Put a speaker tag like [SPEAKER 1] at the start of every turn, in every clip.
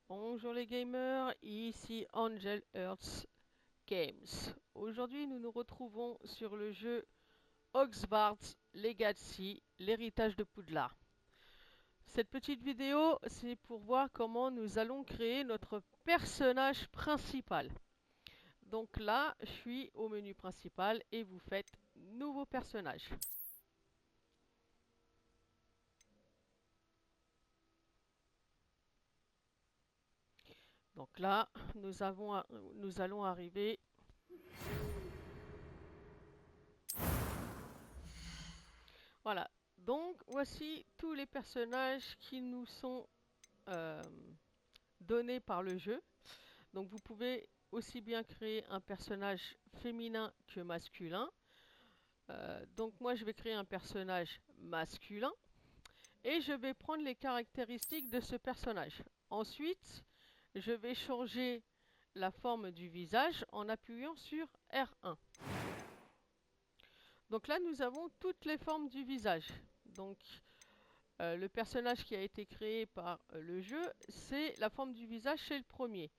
[SPEAKER 1] Bonjour les gamers, ici Angel Earth Games. Aujourd'hui nous nous retrouvons sur le jeu Hogwarts Legacy, l'héritage de Poudlard. Cette petite vidéo c'est pour voir comment nous allons créer notre personnage principal. Donc là je suis au menu principal et vous faites nouveau personnage. Donc là nous allons arriver. Voilà, donc voici tous les personnages qui nous sont euh, donnés par le jeu. Donc vous pouvez aussi bien créer un personnage féminin que masculin. Donc moi je vais créer un personnage masculin et je vais prendre les caractéristiques de ce personnage. Ensuite, je vais changer la forme du visage en appuyant sur R1. Donc là nous avons toutes les formes du visage. Donc le personnage qui a été créé par le jeu, c'est la forme du visage chez le premier.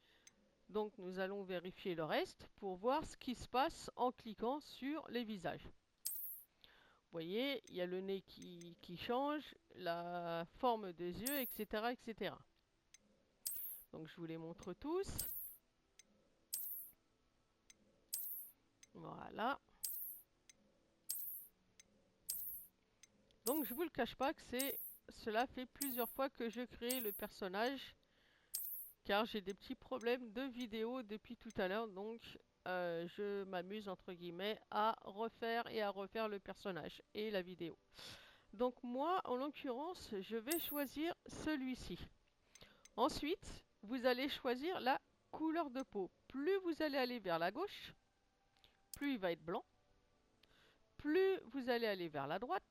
[SPEAKER 1] Donc nous allons vérifier le reste pour voir ce qui se passe en cliquant sur les visages. Vous voyez, il y a le nez qui change, la forme des yeux, etc., etc. Donc je vous les montre tous. Voilà. Donc je vous le cache pas que cela fait plusieurs fois que je crée le personnage car j'ai des petits problèmes de vidéo depuis tout à l'heure, donc je m'amuse entre guillemets à refaire et à refaire le personnage et la vidéo. Donc moi, en l'occurrence, je vais choisir celui-ci. Ensuite, vous allez choisir la couleur de peau. Plus vous allez aller vers la gauche, plus il va être blanc. Plus vous allez aller vers la droite,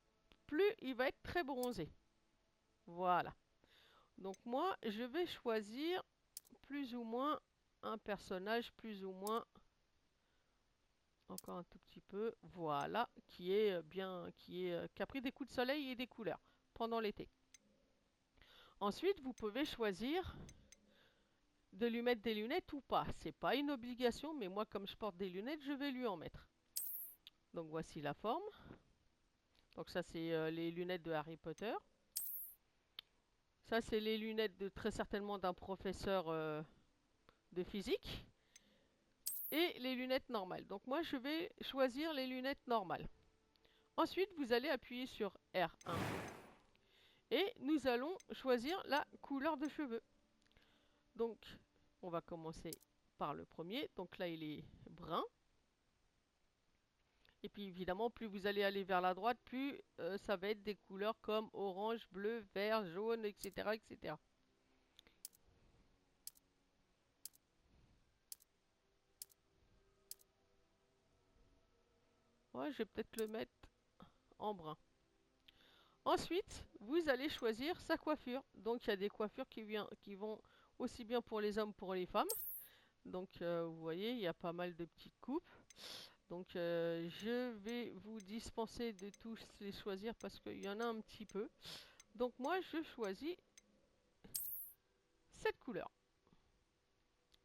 [SPEAKER 1] plus il va être très bronzé. Voilà. Donc moi, je vais choisir plus ou moins un personnage plus ou moins, encore un tout petit peu, voilà, qui est bien, qui a pris des coups de soleil et des couleurs pendant l'été. Ensuite, vous pouvez choisir de lui mettre des lunettes ou pas. C'est pas une obligation, mais moi, comme je porte des lunettes, je vais lui en mettre. Donc voici la forme. Donc ça, c'est les lunettes de Harry Potter. Ça, c'est les lunettes de très certainement d'un professeur de physique. Et les lunettes normales. Donc moi, je vais choisir les lunettes normales. Ensuite, vous allez appuyer sur R1 et nous allons choisir la couleur de cheveux. Donc, on va commencer par le premier. Donc là, il est brun. Et puis évidemment, plus vous allez aller vers la droite, plus ça va être des couleurs comme orange, bleu, vert, jaune, etc., etc. Ouais, je vais peut-être le mettre en brun. Ensuite, vous allez choisir sa coiffure. Donc, il y a des coiffures qui vont aussi bien pour les hommes que pour les femmes. Donc, vous voyez, il y a pas mal de petites coupes. Donc, je vais vous dispenser de tous les choisir parce qu'il y en a un petit peu. Donc, moi, je choisis cette couleur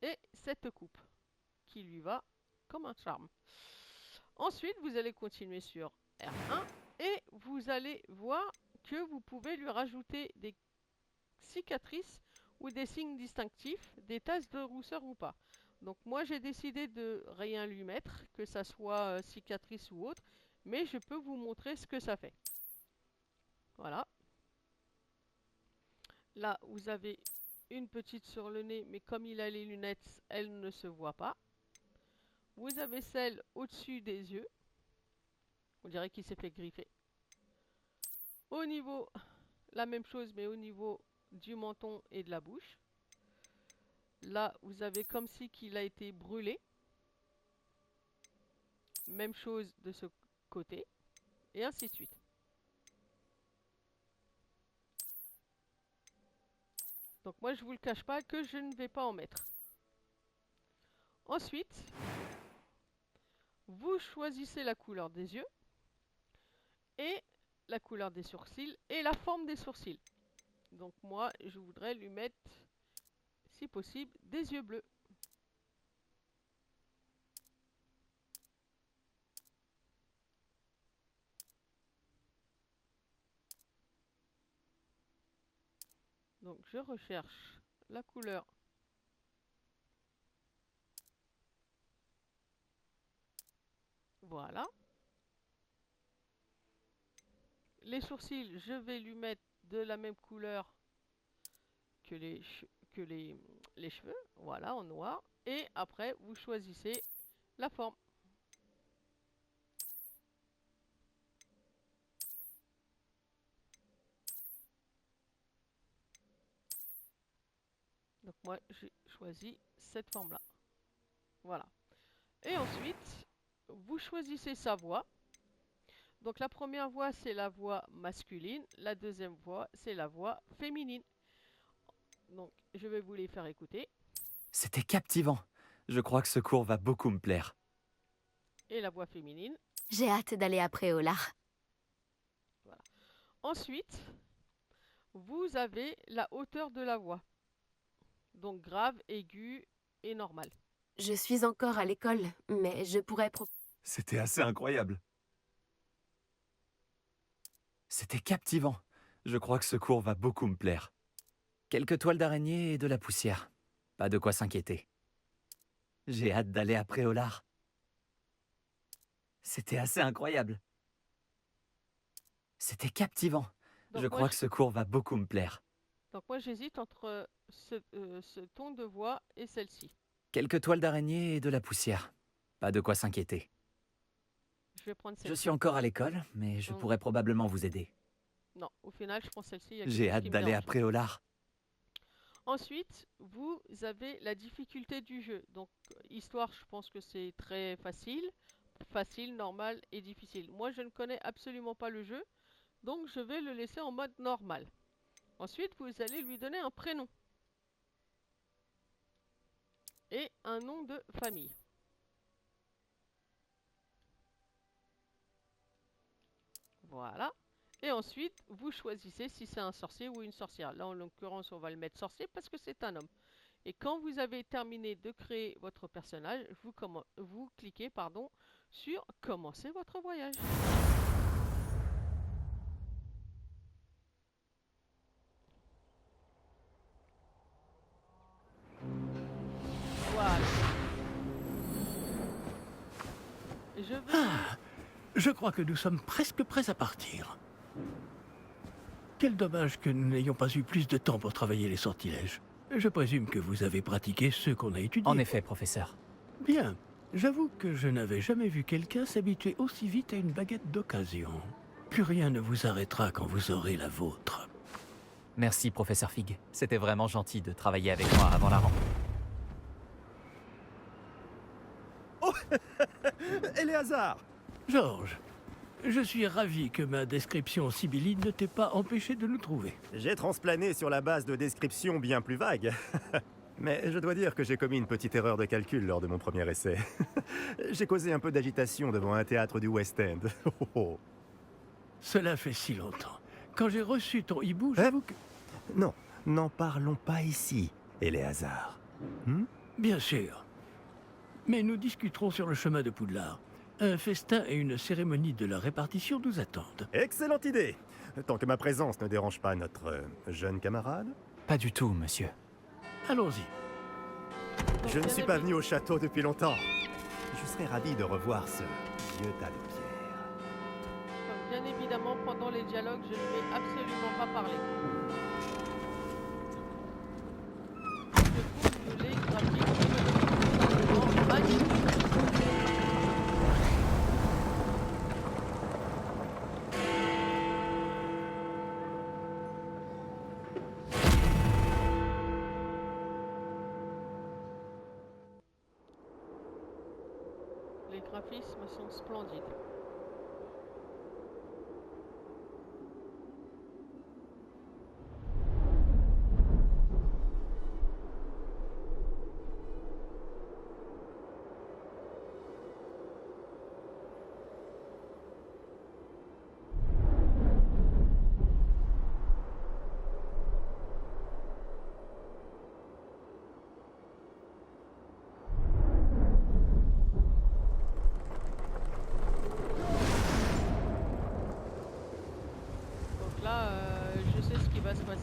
[SPEAKER 1] et cette coupe qui lui va comme un charme. Ensuite, vous allez continuer sur R1 et vous allez voir que vous pouvez lui rajouter des cicatrices ou des signes distinctifs, des taches de rousseur ou pas. Donc moi j'ai décidé de rien lui mettre, que ça soit cicatrice ou autre, mais je peux vous montrer ce que ça fait. Voilà. Là vous avez une petite sur le nez, mais comme il a les lunettes, elle ne se voit pas. Vous avez celle au-dessus des yeux. On dirait qu'il s'est fait griffer. Au niveau, la même chose, mais au niveau du menton et de la bouche. Là, vous avez comme si qu'il a été brûlé. Même chose de ce côté. Et ainsi de suite. Donc moi, je vous le cache pas que je ne vais pas en mettre. Ensuite, vous choisissez la couleur des yeux et la couleur des sourcils et la forme des sourcils. Donc moi, je voudrais lui mettre si possible, des yeux bleus. Donc je recherche la couleur. Voilà. Les sourcils, je vais lui mettre de la même couleur que les cheveux. Voilà, en noir. Et après, vous choisissez la forme. Donc moi, j'ai choisi cette forme-là. Voilà. Et ensuite, vous choisissez sa voix. Donc la première voix, c'est la voix masculine. La deuxième voix, c'est la voix féminine. Donc je vais vous les faire écouter.
[SPEAKER 2] C'était captivant. Je crois que ce cours va beaucoup me plaire.
[SPEAKER 1] Et la voix féminine.
[SPEAKER 3] J'ai hâte d'aller à Préolard.
[SPEAKER 1] Voilà. Ensuite, vous avez la hauteur de la voix. Donc grave, aigu et normal.
[SPEAKER 3] Je suis encore à l'école, mais je pourrais...
[SPEAKER 2] C'était assez incroyable. C'était captivant. Je crois que ce cours va beaucoup me plaire. Quelques toiles d'araignée et de la poussière. Pas de quoi s'inquiéter. J'ai hâte d'aller à Préolard. C'était assez incroyable. C'était captivant.
[SPEAKER 1] Donc
[SPEAKER 2] je crois que ce cours va beaucoup me plaire.
[SPEAKER 1] Donc moi j'hésite entre ce ton de voix et celle-ci.
[SPEAKER 2] Quelques toiles d'araignée et de la poussière. Pas de quoi s'inquiéter.
[SPEAKER 1] Je vais prendre celle-ci.
[SPEAKER 2] Je suis encore à l'école, mais je pourrais probablement vous aider.
[SPEAKER 1] Non, au final je prends celle-ci.
[SPEAKER 2] J'ai hâte d'aller à Préolard.
[SPEAKER 1] Ensuite, vous avez la difficulté du jeu. Donc histoire, je pense que c'est très facile. Facile, normal et difficile. Moi je ne connais absolument pas le jeu. Donc je vais le laisser en mode normal. Ensuite, vous allez lui donner un prénom. Et un nom de famille. Voilà. Et ensuite, vous choisissez si c'est un sorcier ou une sorcière. Là, en l'occurrence, on va le mettre sorcier parce que c'est un homme. Et quand vous avez terminé de créer votre personnage, vous cliquez sur « Commencer votre voyage ». Voilà.
[SPEAKER 4] Je crois que nous sommes presque prêts à partir. Quel dommage que nous n'ayons pas eu plus de temps pour travailler les sortilèges. Je présume que vous avez pratiqué ceux qu'on a étudiés.
[SPEAKER 2] En effet, professeur.
[SPEAKER 4] Bien. J'avoue que je n'avais jamais vu quelqu'un s'habituer aussi vite à une baguette d'occasion. Plus rien ne vous arrêtera quand vous aurez la vôtre.
[SPEAKER 2] Merci, professeur Fig. C'était vraiment gentil de travailler avec moi avant la rentrée.
[SPEAKER 5] Oh Éléazar!
[SPEAKER 4] Georges, je suis ravi que ma description sibylline ne t'ait pas empêché de nous trouver.
[SPEAKER 5] J'ai transplané sur la base de descriptions bien plus vagues. Mais je dois dire que j'ai commis une petite erreur de calcul lors de mon premier essai. J'ai causé un peu d'agitation devant un théâtre du West End.
[SPEAKER 4] Cela fait si longtemps. Quand j'ai reçu ton hibou, j'avoue que...
[SPEAKER 5] Non, n'en parlons pas ici, Éléazar.
[SPEAKER 4] Bien sûr. Mais nous discuterons sur le chemin de Poudlard. Un festin et une cérémonie de la répartition nous attendent.
[SPEAKER 5] Excellente idée! Tant que ma présence ne dérange pas notre jeune camarade.
[SPEAKER 2] Pas du tout, monsieur.
[SPEAKER 4] Allons-y.
[SPEAKER 5] Je ne suis pas venu au château depuis longtemps. Je serais ravi de revoir ce vieux tas de pierres.
[SPEAKER 1] Donc, bien évidemment, pendant les dialogues, je ne vais absolument pas parler. Je trouve que les graphiques sont magnifiques. Les graphismes sont splendides.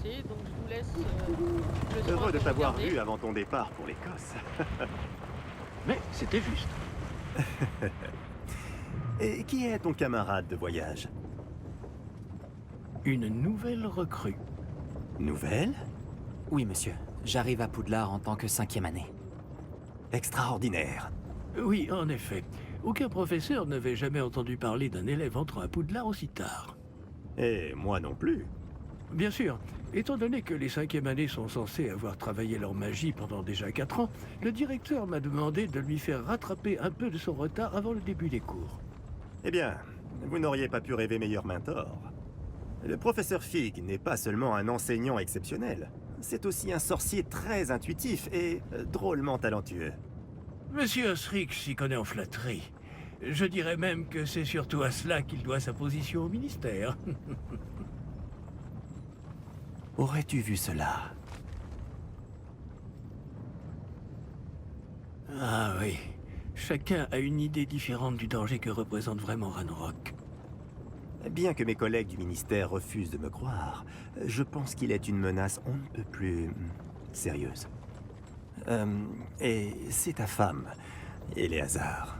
[SPEAKER 1] passé, donc je vous laisse le soin
[SPEAKER 5] Heureux de t'avoir
[SPEAKER 1] regarder.
[SPEAKER 5] vu avant ton départ pour l'Écosse.
[SPEAKER 4] Mais c'était juste.
[SPEAKER 5] Et qui est ton camarade de voyage?
[SPEAKER 4] Une nouvelle recrue.
[SPEAKER 5] Nouvelle?
[SPEAKER 2] Oui, monsieur. J'arrive à Poudlard en tant que 5e année.
[SPEAKER 5] Extraordinaire.
[SPEAKER 4] Oui, en effet. Aucun professeur n'avait jamais entendu parler d'un élève entrant à Poudlard aussi tard.
[SPEAKER 5] Et moi non plus.
[SPEAKER 4] Bien sûr, étant donné que les 5e années sont censées avoir travaillé leur magie pendant déjà 4 ans, le directeur m'a demandé de lui faire rattraper un peu de son retard avant le début des cours.
[SPEAKER 5] Eh bien, vous n'auriez pas pu rêver meilleur mentor. Le professeur Fig n'est pas seulement un enseignant exceptionnel, c'est aussi un sorcier très intuitif et drôlement talentueux.
[SPEAKER 4] Monsieur Osric s'y connaît en flatterie. Je dirais même que c'est surtout à cela qu'il doit sa position au ministère.
[SPEAKER 5] Aurais-tu vu cela?
[SPEAKER 4] Ah oui, chacun a une idée différente du danger que représente vraiment Ranrock.
[SPEAKER 5] Bien que mes collègues du ministère refusent de me croire, je pense qu'il est une menace on ne peut plus sérieuse. Et c'est ta femme, Éléazar,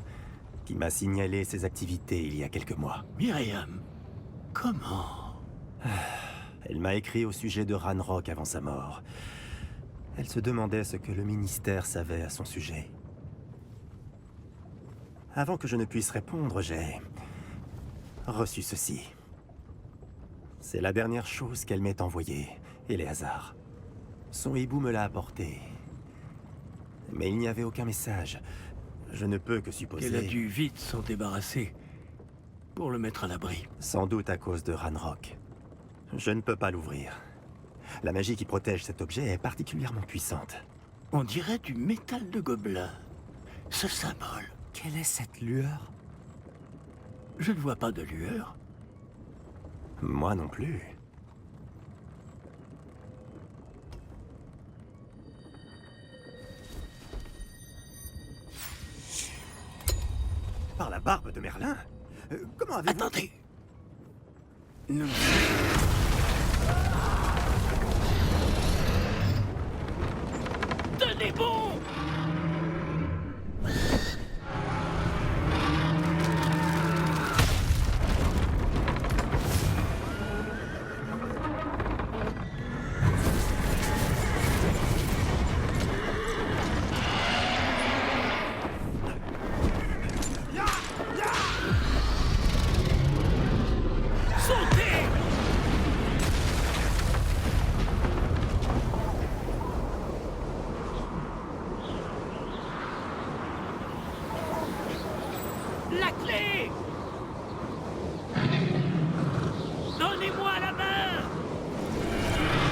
[SPEAKER 5] qui m'a signalé ses activités il y a quelques mois.
[SPEAKER 4] Myriam, comment?
[SPEAKER 5] Elle m'a écrit au sujet de Ranrock avant sa mort. Elle se demandait ce que le ministère savait à son sujet. Avant que je ne puisse répondre, j'ai reçu ceci. C'est la dernière chose qu'elle m'ait envoyée, Éléazar. Son hibou me l'a apporté. Mais il n'y avait aucun message. Je ne peux que supposer...
[SPEAKER 4] Qu'elle a dû vite s'en débarrasser pour le mettre à l'abri.
[SPEAKER 5] Sans doute à cause de Ranrock. Je ne peux pas l'ouvrir. La magie qui protège cet objet est particulièrement puissante.
[SPEAKER 4] On dirait du métal de gobelin. Ce symbole.
[SPEAKER 2] Quelle est cette lueur?
[SPEAKER 4] Je ne vois pas de lueur.
[SPEAKER 5] Moi non plus. Par la barbe de Merlin? Comment avez-vous...
[SPEAKER 4] Attendez. Nous... Tenez bon! Sautez! La clé! Donnez-moi la main!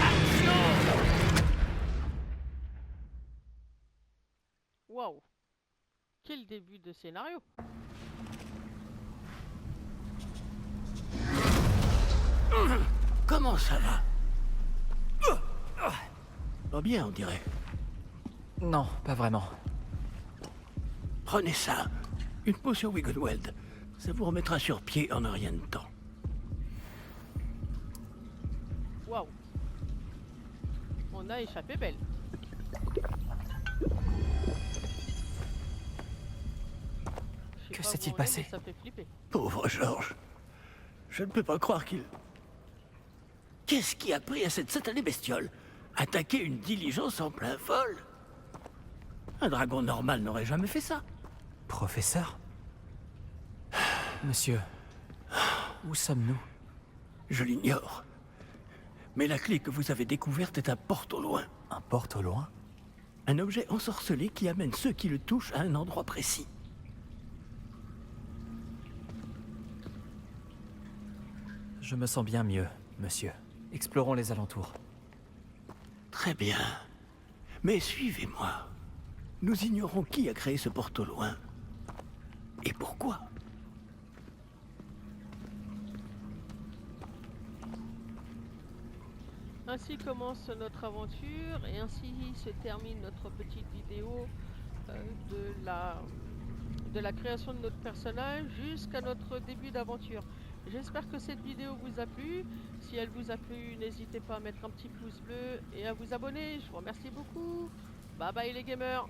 [SPEAKER 4] Action!
[SPEAKER 1] Waouh! Quel début de scénario!
[SPEAKER 4] Comment ça va? Pas bien, on dirait.
[SPEAKER 2] Non, pas vraiment.
[SPEAKER 4] Prenez ça. Une potion Wiggenweld. Ça vous remettra sur pied en un rien de temps.
[SPEAKER 1] Waouh! On a échappé belle. Je sais
[SPEAKER 2] Que
[SPEAKER 1] pas
[SPEAKER 2] s'est-il
[SPEAKER 1] où on est,
[SPEAKER 2] passé?
[SPEAKER 1] mais ça fait flipper.
[SPEAKER 4] Pauvre Georges. Je ne peux pas croire qu'il... Qu'est-ce qui a pris à cette satanée bestiole? Attaquer une diligence en plein vol? Un dragon normal n'aurait jamais fait ça.
[SPEAKER 2] Professeur? Monsieur, où sommes-nous?
[SPEAKER 4] Je l'ignore. Mais la clé que vous avez découverte est un porte au loin.
[SPEAKER 2] Un porte au loin?
[SPEAKER 4] Un objet ensorcelé qui amène ceux qui le touchent à un endroit précis.
[SPEAKER 2] Je me sens bien mieux, monsieur. Explorons les alentours.
[SPEAKER 4] Très bien. Mais suivez-moi. Nous ignorons qui a créé ce porte au loin. Et pourquoi?
[SPEAKER 1] Ainsi commence notre aventure et ainsi se termine notre petite vidéo de la création de notre personnage jusqu'à notre début d'aventure. J'espère que cette vidéo vous a plu. Si elle vous a plu, n'hésitez pas à mettre un petit pouce bleu et à vous abonner. Je vous remercie beaucoup. Bye bye les gamers.